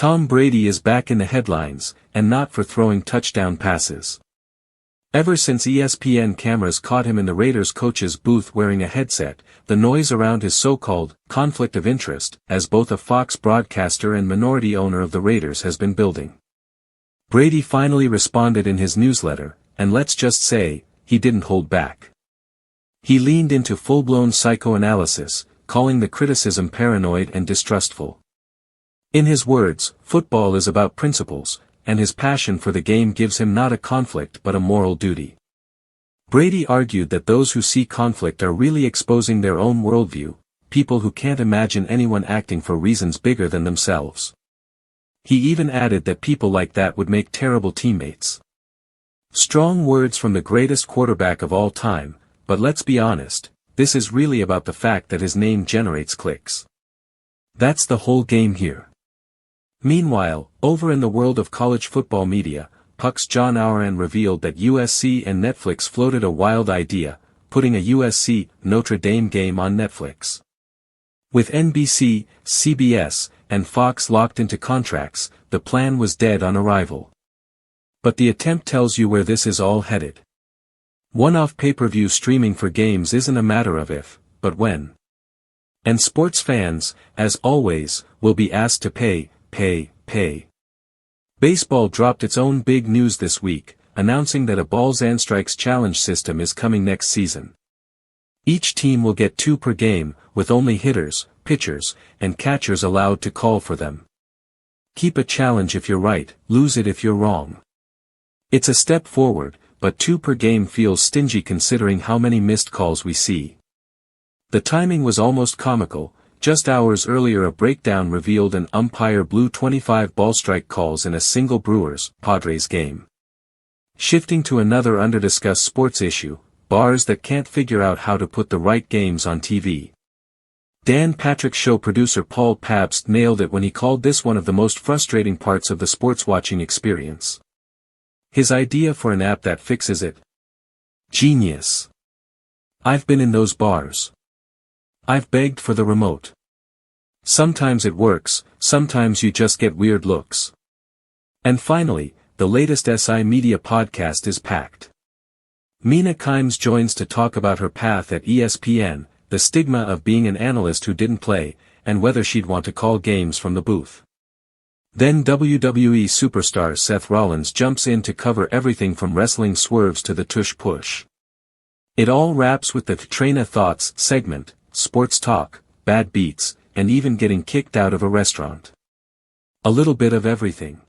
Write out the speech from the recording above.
Tom Brady is back in the headlines, and not for throwing touchdown passes. Ever since ESPN cameras caught him in the Raiders coach's booth wearing a headset, the noise around his so-called conflict of interest, as both a Fox broadcaster and minority owner of the Raiders, has been building. Brady finally responded in his newsletter, and let's just say, he didn't hold back. He leaned into full-blown psychoanalysis, calling the criticism paranoid and distrustful. In his words, football is about principles, and his passion for the game gives him not a conflict but a moral duty. Brady argued that those who see conflict are really exposing their own worldview, people who can't imagine anyone acting for reasons bigger than themselves. He even added that people like that would make terrible teammates. Strong words from the greatest quarterback of all time, but let's be honest, this is really about the fact that his name generates clicks. That's the whole game here. Meanwhile, over in the world of college football media, Puck's John Ourand revealed that USC and Netflix floated a wild idea, putting a USC Notre Dame game on Netflix. With NBC, CBS, and Fox locked into contracts, the plan was dead on arrival. But the attempt tells you where this is all headed. One-off pay-per-view streaming for games isn't a matter of if, but when. And sports fans, as always, will be asked to pay. Baseball dropped its own big news this week, announcing that a balls and strikes challenge system is coming next season. Each team will get 2 per game, with only hitters, pitchers, and catchers allowed to call for them. Keep a challenge if you're right, lose it if you're wrong. It's a step forward, but 2 per game feels stingy considering how many missed calls we see. The timing was almost comical. Just hours earlier a breakdown revealed an umpire blew 25 ball strike calls in a single Brewers-Padres game. Shifting to another under-discussed sports issue, bars that can't figure out how to put the right games on TV. Dan Patrick's show producer Paul Pabst nailed it when he called this one of the most frustrating parts of the sports watching experience. His idea for an app that fixes it? Genius. I've been in those bars. I've begged for the remote. Sometimes it works, sometimes you just get weird looks. And finally, the latest SI Media podcast is packed. Mina Kimes joins to talk about her path at ESPN, the stigma of being an analyst who didn't play, and whether she'd want to call games from the booth. Then WWE superstar Seth Rollins jumps in to cover everything from wrestling swerves to the tush push. It all wraps with the Train of Thoughts segment, sports talk, bad beats, and even getting kicked out of a restaurant. A little bit of everything.